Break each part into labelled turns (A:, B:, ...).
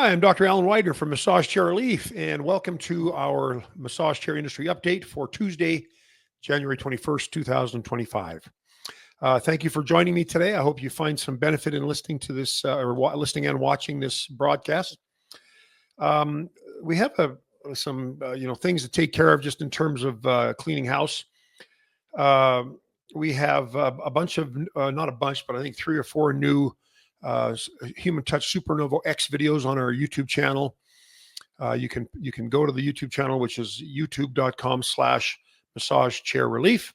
A: Hi, I'm Dr. Alan Widener from Massage Chair Relief, and welcome to our massage chair industry update for Tuesday, January 21st, 2025. Thank you for joining me today. I hope you find some benefit in listening to this, listening and watching this broadcast. We have some things to take care of just in terms of cleaning house. We have a bunch of, not a bunch, but I think 3 or 4 new Human Touch Supernova X videos on our YouTube channel. You can go to the YouTube channel, which is youtube.com/massage chair relief,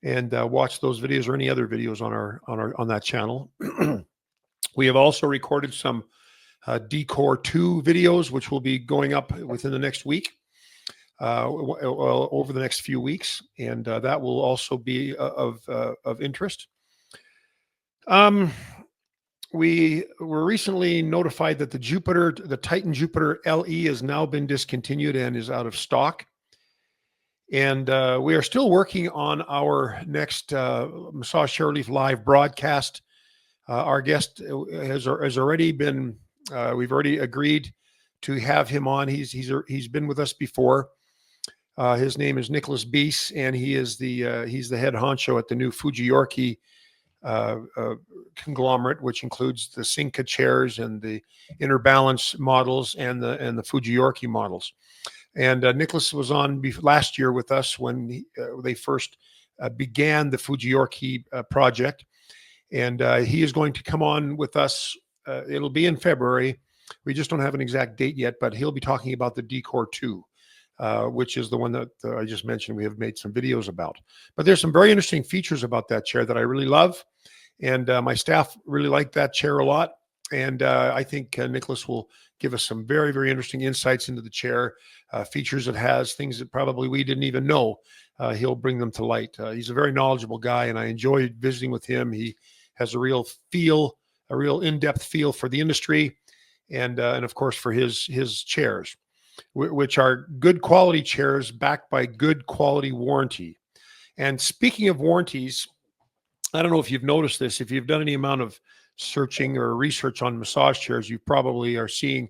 A: and watch those videos or any other videos on that channel. We have also recorded some d.core 2 videos, which will be going up within the next week, over the next few weeks, and that will also be of interest. We were recently notified that the Titan Jupiter LE has now been discontinued and is out of stock. And we are still working on our next Massage Chair Relief live broadcast. Our guest has already been, we've already agreed to have him on. He's been with us before. His name is Nicholas Beese, and he's the head honcho at the new Fujiorki conglomerate, which includes the Sinca chairs and the Inner Balance models and the Fujiorki models. And Nicholas was on last year with us when they first began the Fujiorki project, and he is going to come on with us. It'll be in February. We just don't have an exact date yet, but he'll be talking about the d.core 2. Which is the one that I just mentioned. We have made some videos about, but there's some very interesting features about that chair that I really love, and my staff really like that chair a lot. And I think Nicholas will give us some very, very interesting insights into the chair, features it has, things that probably we didn't even know. He'll bring them to light. He's a very knowledgeable guy, and I enjoy visiting with him. He has a real in-depth feel for the industry, and of course for his chairs, which are good quality chairs backed by good quality warranty. And speaking of warranties, I don't know if you've noticed this. If you've done any amount of searching or research on massage chairs, you probably are seeing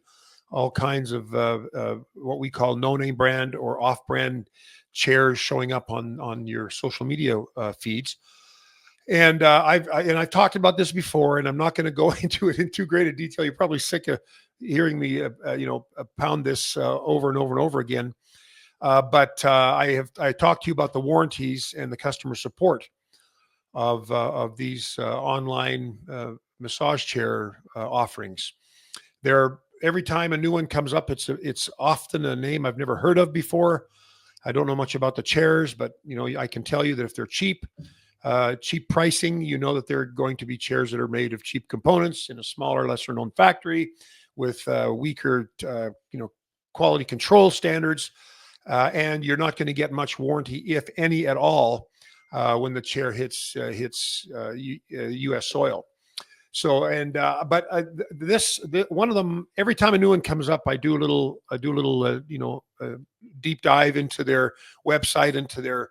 A: all kinds of what we call no-name brand or off-brand chairs showing up on your social media feeds. And I've talked about this before, and I'm not going to go into it in too great a detail. You're probably sick of hearing me, pound this over and over and over again. But I talked to you about the warranties and the customer support of these online massage chair offerings. Every time a new one comes up, it's often a name I've never heard of before. I don't know much about the chairs, but I can tell you that if they're cheap pricing, that they're going to be chairs that are made of cheap components in a smaller, lesser known factory with weaker, quality control standards. And you're not going to get much warranty, if any at all, when the chair hits U.S. soil. So, one of them, every time a new one comes up, I do a little deep dive into their website, into their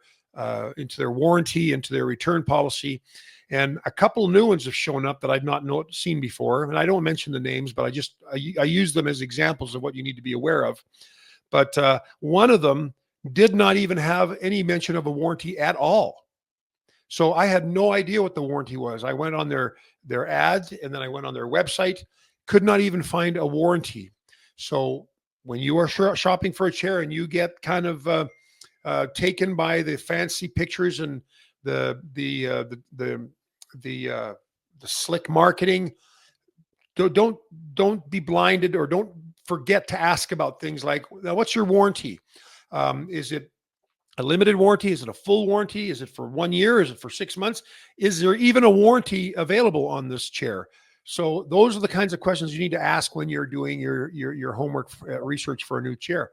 A: warranty, into their return policy. And a couple new ones have shown up that I've not seen before. And I don't mention the names, but I use them as examples of what you need to be aware of. But one of them did not even have any mention of a warranty at all. So I had no idea what the warranty was. I went on their ads, and then I went on their website, could not even find a warranty. So when you are shopping for a chair and you get kind of taken by the fancy pictures and the slick marketing, don't be blinded, or don't forget to ask about things like, now, what's your warranty? Is it a limited warranty? Is it a full warranty? Is it for 1 year? Is it for 6 months? Is there even a warranty available on this chair? So those are the kinds of questions you need to ask when you're doing your homework research for a new chair.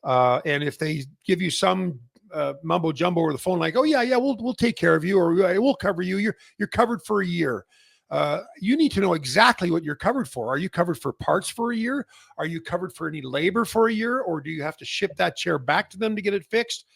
A: And if they give you some mumbo jumbo over the phone, like, oh yeah, we'll take care of you, or we'll cover you. You're covered for a year. You need to know exactly what you're covered for. Are you covered for parts for a year? Are you covered for any labor for a year? Or do you have to ship that chair back to them to get it fixed?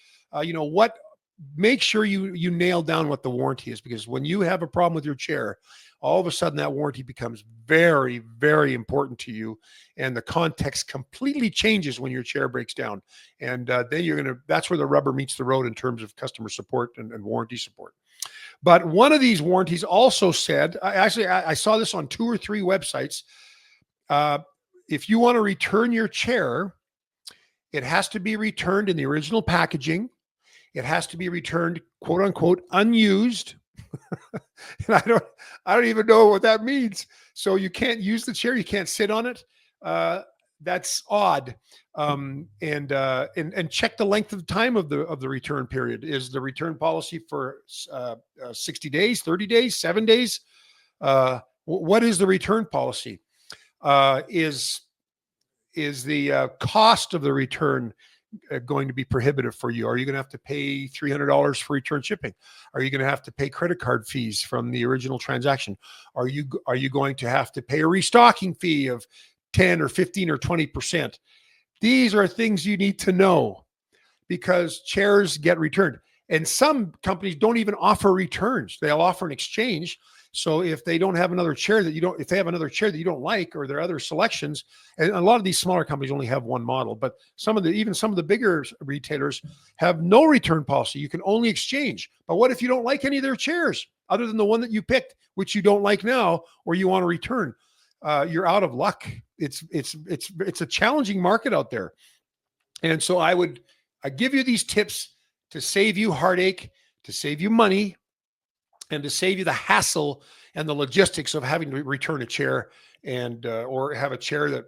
A: make sure you nail down what the warranty is, because when you have a problem with your chair, all of a sudden that warranty becomes very, very important to you, and the context completely changes when your chair breaks down. And then that's where the rubber meets the road in terms of customer support and warranty support. But one of these warranties also said, I saw this on 2 or 3 websites. Uh, if you want to return your chair, it has to be returned in the original packaging. It has to be returned, quote unquote, unused. And I don't even know what that means. So you can't use the chair. You can't sit on it. That's odd. And check the length of time of the return period. Is the return policy for 60 days, 30 days, 7 days? What is the return policy? Is the cost of the return going to be prohibitive for you? Are you going to have to pay $300 for return shipping? Are you going to have to pay credit card fees from the original transaction? Are you going to have to pay a restocking fee of 10 or 15 or 20%? These are things you need to know, because chairs get returned. And some companies don't even offer returns. They'll offer an exchange. So if they don't have another chair if they have another chair that you don't like, or their other selections, and a lot of these smaller companies only have one model, but even some of the bigger retailers have no return policy. You can only exchange. But what if you don't like any of their chairs other than the one that you picked, which you don't like now, or you want to return? You're out of luck. It's a challenging market out there. And so I give you these tips to save you heartache, to save you money, and to save you the hassle and the logistics of having to return a chair, and or have a chair that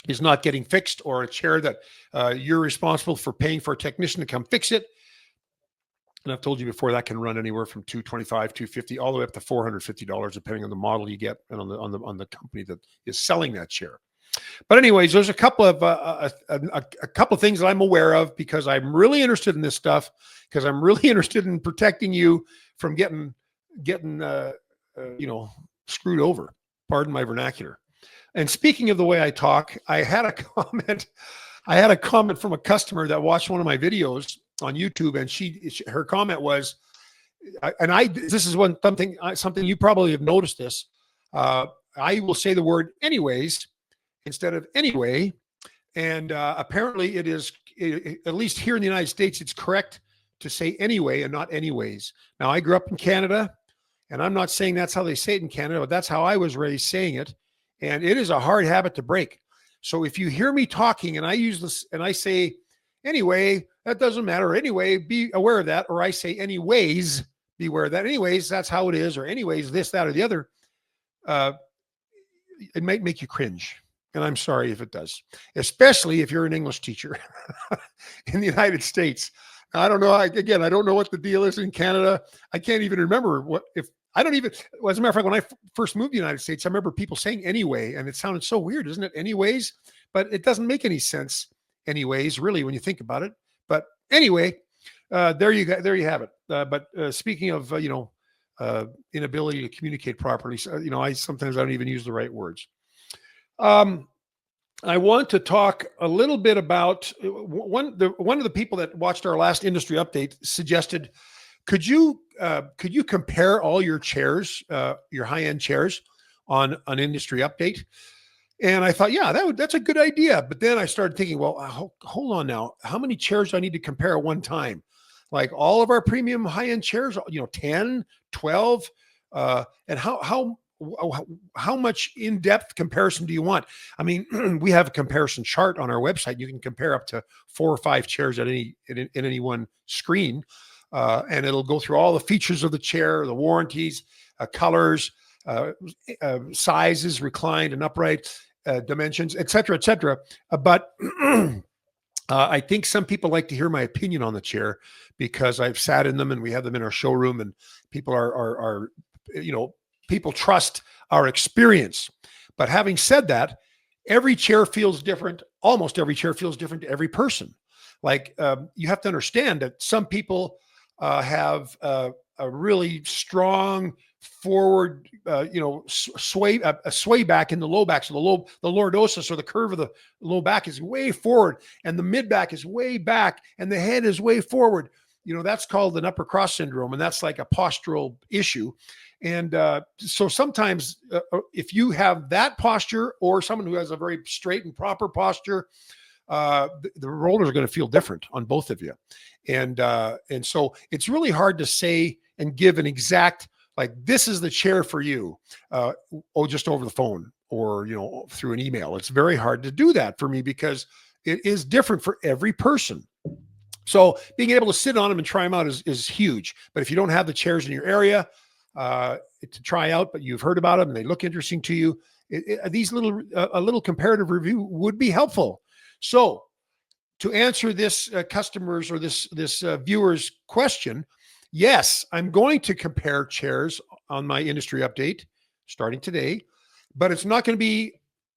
A: is not getting fixed, or a chair that you're responsible for paying for a technician to come fix it. And I've told you before, that can run anywhere from $225, $250, all the way up to $450, depending on the model you get and on the company that is selling that chair. But anyways, there's a couple of things that I'm aware of, because I'm really interested in this stuff, because I'm really interested in protecting you from getting screwed over. Pardon my vernacular. And speaking of the way I talk, I had a comment from a customer that watched one of my videos on YouTube, and her comment was, this is something you probably have noticed this. I will say the word anyways instead of anyway. And apparently it is, at least here in the United States, it's correct to say anyway and not anyways. Now, I grew up in Canada, and I'm not saying that's how they say it in Canada, but that's how I was raised saying it. And it is a hard habit to break. So if you hear me talking and I use this and I say anyway, that doesn't matter. Anyway, be aware of that. Or I say anyways, be aware of that. Anyways, that's how it is. Or anyways, this, that, or the other. It might make you cringe. And I'm sorry if it does, especially if you're an English teacher in the United States. I don't know. I don't know what the deal is in Canada. I can't even remember as a matter of fact, when I first moved to the United States, I remember people saying anyway, and it sounded so weird, isn't it? Anyways, but it doesn't make any sense anyways, really, when you think about it. But anyway, there you have it. But speaking of, inability to communicate properly, I sometimes don't even use the right words. I want to talk a little bit about one of the people that watched our last industry update suggested, could you compare all your chairs, your high-end chairs, on an industry update? And I thought, yeah, that's a good idea. But then I started thinking, well, hold on now. How many chairs do I need to compare at one time? Like all of our premium high-end chairs, 10, 12, and how much in-depth comparison do you want? I mean, we have a comparison chart on our website. You can compare up to 4 or 5 chairs in any one screen, and it'll go through all the features of the chair, the warranties, colors, sizes, reclined and upright, dimensions, et cetera, et cetera. But I think some people like to hear my opinion on the chair, because I've sat in them and we have them in our showroom, and people are people trust our experience. But having said that, every chair feels different. Almost every chair feels different to every person. Like you have to understand that some people have a really strong forward, sway back in the low back. So the lordosis, or the curve of the low back, is way forward, and the mid back is way back, and the head is way forward. that's called an upper cross syndrome, and that's like a postural issue. And so sometimes if you have that posture or someone who has a very straight and proper posture, the rollers are going to feel different on both of you. And so it's really hard to say and give an exact, like, this is the chair for you, just over the phone or, through an email. It's very hard to do that for me because it is different for every person. So being able to sit on them and try them out is huge. But if you don't have the chairs in your area to try out, but you've heard about them and they look interesting to you, a little comparative review would be helpful. So to answer this customer's or this viewer's question, yes, I'm going to compare chairs on my industry update starting today, but it's not going to be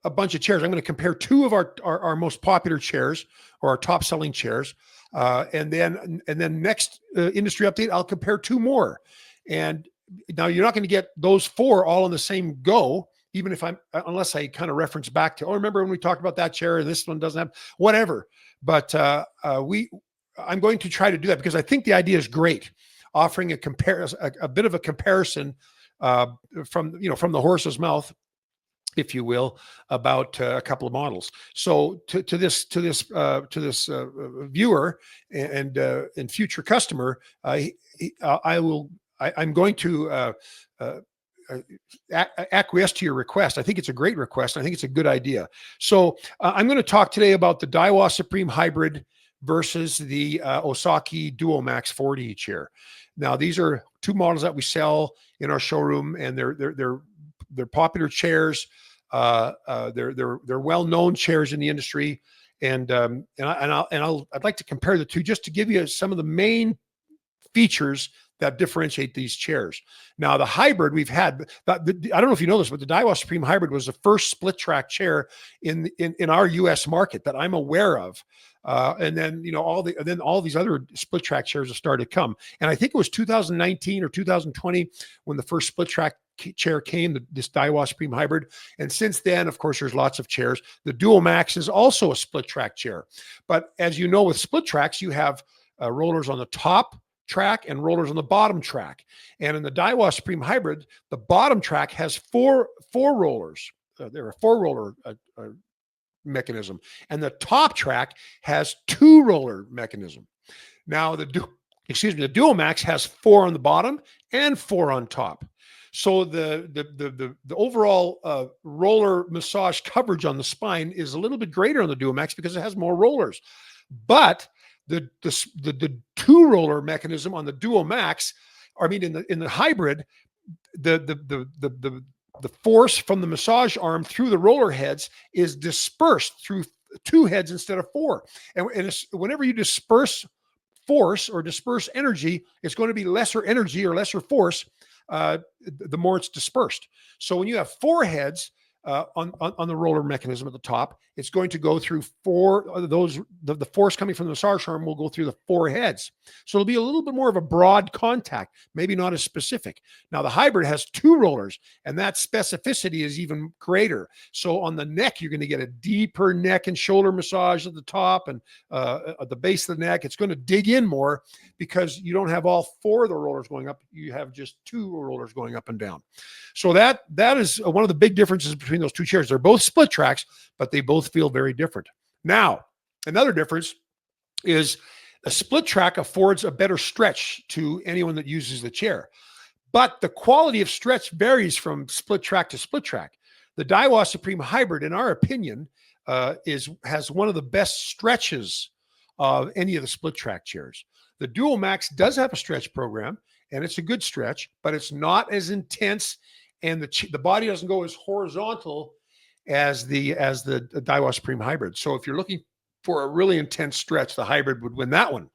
A: a bunch of chairs. I'm going to compare two of our most popular chairs or our top selling chairs. And then next industry update, I'll compare two more. And now you're not going to get those four all in the same go, even if unless I kind of reference back to, remember when we talked about that chair and this one doesn't have whatever. But I'm going to try to do that because I think the idea is great, offering a bit of a comparison from the horse's mouth, if you will, about a couple of models. So to this viewer and future customer, I'm going to acquiesce to your request. I think it's a great request. I think it's a good idea. So I'm going to talk today about the Daiwa Supreme Hybrid versus the Osaki Duomax 4D chair. Now, these are two models that we sell in our showroom, and they're popular chairs. They're well-known chairs in the industry, and I'd like to compare the two just to give you some of the main features that differentiate these chairs. Now, the hybrid we've had, I don't know if you know this, but the Daiwa Supreme Hybrid was the first split track chair in our U.S. market that I'm aware of. And then, all these other split track chairs have started to come. And I think it was 2019 or 2020 when the first split track chair came, this Daiwa Supreme Hybrid. And since then, of course, there's lots of chairs. The Duomax is also a split track chair. But as you know, with split tracks, you have rollers on the top track and rollers on the bottom track. And in the Daiwa Supreme Hybrid, the bottom track has four rollers. They're a four-roller mechanism. And the top track has two-roller mechanism. Now, the Duomax has four on the bottom and four on top. So the overall roller massage coverage on the spine is a little bit greater on the Duomax because it has more rollers. But the two roller mechanism on the Duomax, in the hybrid, the force from the massage arm through the roller heads is dispersed through two heads instead of four. And whenever you disperse force or disperse energy, it's going to be lesser energy or lesser force the more it's dispersed. So when you have four heads on the roller mechanism at the top, it's going to go through four of those. The force coming from the massage arm will go through the four heads. So it'll be a little bit more of a broad contact, maybe not as specific. Now the hybrid has two rollers, and that specificity is even greater. So on the neck, you're going to get a deeper neck and shoulder massage at the top, and at the base of the neck, it's going to dig in more because you don't have all four of the rollers going up. You have just two rollers going up and down. So that is one of the big differences between those two chairs. They're both split tracks, but they both feel very different. Now, another difference is a split track affords a better stretch to anyone that uses the chair, but the quality of stretch varies from split track to split track. The Daiwa Supreme Hybrid, in our opinion, has one of the best stretches of any of the split track chairs. The Duomax does have a stretch program, and it's a good stretch, but it's not as intense, and the body doesn't go as horizontal as the Daiwa Supreme Hybrid. So if you're looking for a really intense stretch, the hybrid would win that one.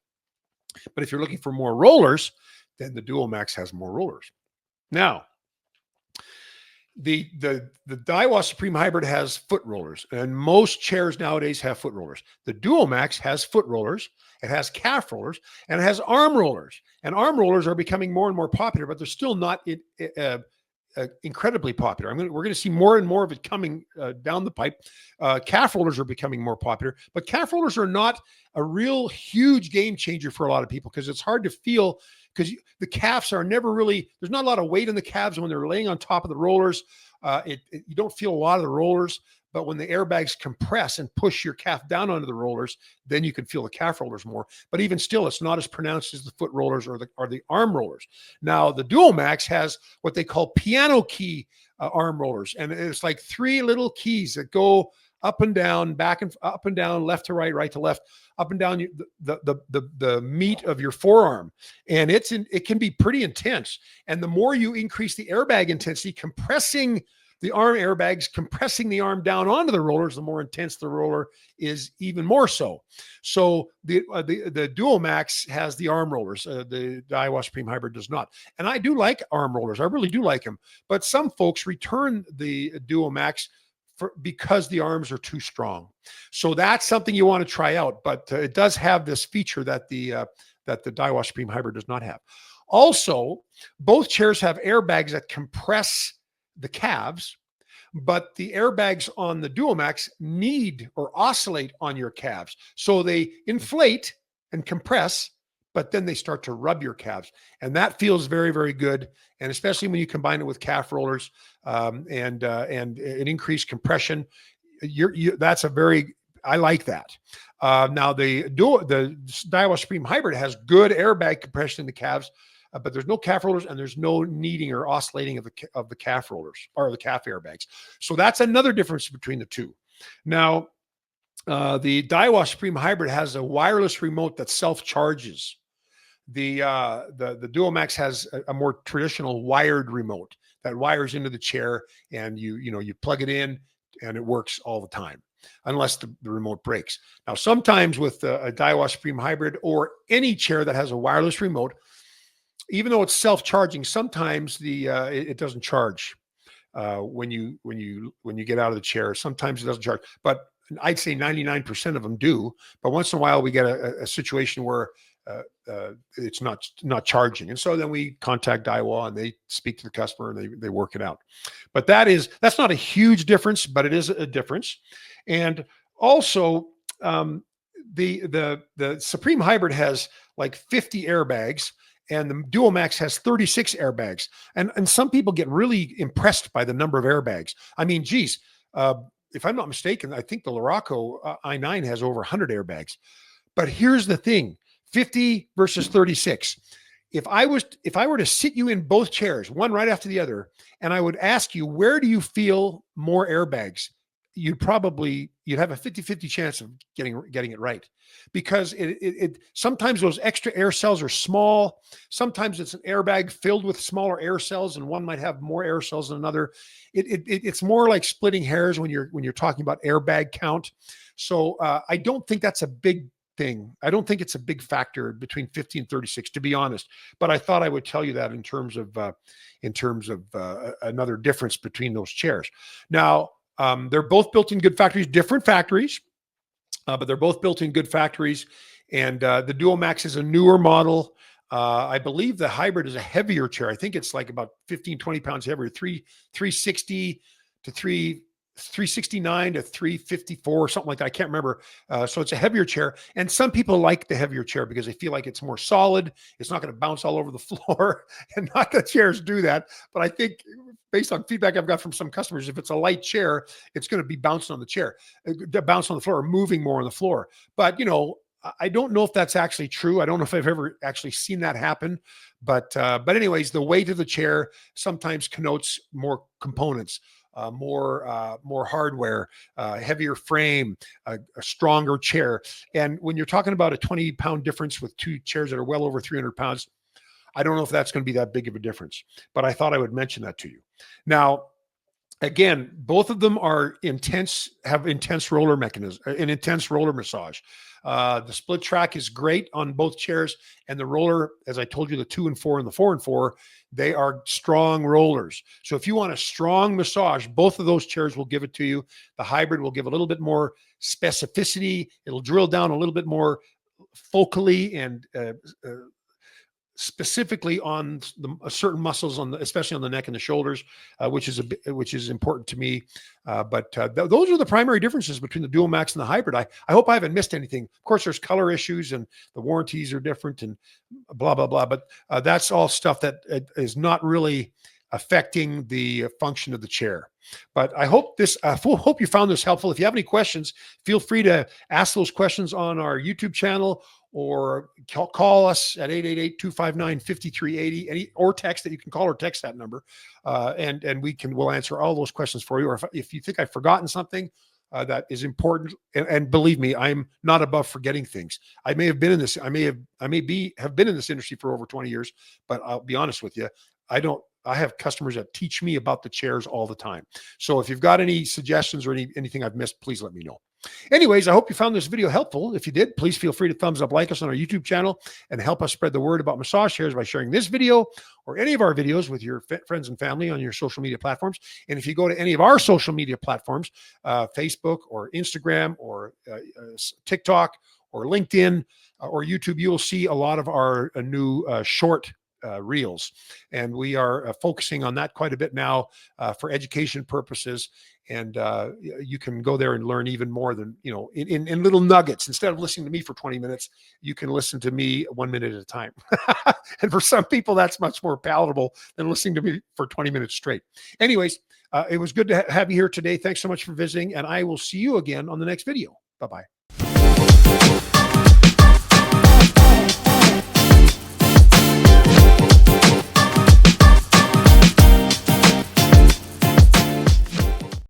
A: But if you're looking for more rollers, then the Duomax has more rollers. Now, the Daiwa Supreme Hybrid has foot rollers, and most chairs nowadays have foot rollers. The Duomax has foot rollers, it has calf rollers, and it has arm rollers. And arm rollers are becoming more and more popular, but they're still not incredibly popular. We're going to see more and more of it coming down the pipe. Calf rollers are becoming more popular, but calf rollers are not a real huge game changer for a lot of people because it's hard to feel because the calves are never really, there's not a lot of weight in the calves when they're laying on top of the rollers. You don't feel a lot of the rollers, but when the airbags compress and push your calf down onto the rollers, then you can feel the calf rollers more. But even still, it's not as pronounced as the foot rollers or the arm rollers. Now, the Dual Max has what they call piano key arm rollers, and it's like 3 little keys that go up and down, back and up and down, left to right, right to left, up and down the meat of your forearm, and it can be pretty intense. And the more you increase the airbag intensity, compressing the arm airbags, compressing the arm down onto the rollers, the more intense the roller is, even more so. So the Dual Max has the arm rollers. The Daiwa Supreme Hybrid does not. And I do like arm rollers. I really do like them. But some folks return the Dual Max because the arms are too strong. So that's something you want to try out. But it does have this feature that the Daiwa Supreme Hybrid does not have. Also, both chairs have airbags that compress the calves, but the airbags on the Dual Max need or oscillate on your calves. So they inflate and compress, but then they start to rub your calves. And that feels very, very good. And especially when you combine it with calf rollers and an increased compression, that's I like that. Now the Daiwa Supreme Hybrid has good airbag compression in the calves, but there's no calf rollers and there's no kneading or oscillating of the calf rollers or the calf airbags. So that's another difference between the two. Now, the Daiwa Supreme Hybrid has a wireless remote that self-charges. The Dual Max has a more traditional wired remote that wires into the chair, and you plug it in and it works all the time, unless the remote breaks. Now, sometimes with a Daiwa Supreme Hybrid or any chair that has a wireless remote, even though it's self-charging, sometimes it doesn't charge when you get out of the chair. Sometimes it doesn't charge, but I'd say 99% of them do. But once in a while, we get a situation where it's not charging, and so then we contact Daiwa and they speak to the customer and they work it out. But that's not a huge difference, but it is a difference. And also, the Supreme Hybrid has like 50 airbags, and the Dual Max has 36 airbags. And some people get really impressed by the number of airbags. I mean, geez, if I'm not mistaken, I think the Luraco i9 has over 100 airbags. But here's the thing: 50 versus 36. If I were to sit you in both chairs, one right after the other, and I would ask you, where do you feel more airbags? You'd have a 50-50 chance of getting it right, because it sometimes those extra air cells are small. Sometimes it's an airbag filled with smaller air cells, and one might have more air cells than another. It's more like splitting hairs when you're talking about airbag count. So I don't think that's a big thing. I don't think it's a big factor between 50 and 36, to be honest. But I thought I would tell you that in terms of another difference between those chairs. Now, they're both built in good factories, different factories, but they're both built in good factories. And the Dual Max is a newer model. I believe the Hybrid is a heavier chair. I think it's like about 15, 20 pounds heavier, 360 to 369 to 354 or something like that. I can't remember. So it's a heavier chair. And some people like the heavier chair because they feel like it's more solid. It's not going to bounce all over the floor. And not that chairs do that. But I think, based on feedback I've got from some customers, if it's a light chair, it's going to be bouncing on the chair, bouncing on the floor, or moving more on the floor. But, I don't know if that's actually true. I don't know if I've ever actually seen that happen. But anyways, the weight of the chair sometimes connotes more components. More hardware, heavier frame, a stronger chair. And when you're talking about a 20-pound difference with two chairs that are well over 300 pounds, I don't know if that's going to be that big of a difference. But I thought I would mention that to you. Now, again, both of them have intense roller mechanism, an intense roller massage. The split track is great on both chairs, and the roller, as I told you, the 2 and 4 and the 4 and 4, they are strong rollers. So if you want a strong massage, both of those chairs will give it to you. The Hybrid will give a little bit more specificity. It'll drill down a little bit more focally and specifically on the certain muscles especially on the neck and the shoulders, which is important to me. Those are the primary differences between the Dual Max and the hybrid. I hope I haven't missed anything. Of course, there's color issues and the warranties are different and blah blah blah. But that's all stuff that is not really affecting the function of the chair. But I hope hope you found this helpful. If you have any questions, feel free to ask those questions on our YouTube channel, or call us at 888-259-5380, or text that. You can call or text that number, and we'll answer all those questions for you. Or if you think I've forgotten something that is important, and believe me, I'm not above forgetting things. I may have been in this. I may have been in this industry for over 20 years, but I'll be honest with you, I have customers that teach me about the chairs all the time. So if you've got any suggestions or anything I've missed, please let me know. Anyways, I hope you found this video helpful. If you did, please feel free to thumbs up, like us on our YouTube channel, and help us spread the word about massage chairs by sharing this video or any of our videos with your friends and family on your social media platforms. And if you go to any of our social media platforms, Facebook or Instagram or TikTok or LinkedIn or YouTube, you will see a lot of our new short reels, and we are focusing on that quite a bit now for education purposes. And you can go there and learn even more than, in little nuggets. Instead of listening to me for 20 minutes, you can listen to me 1 minute at a time. And for some people, that's much more palatable than listening to me for 20 minutes straight. Anyways, it was good to have you here today. Thanks so much for visiting, and I will see you again on the next video. Bye-bye.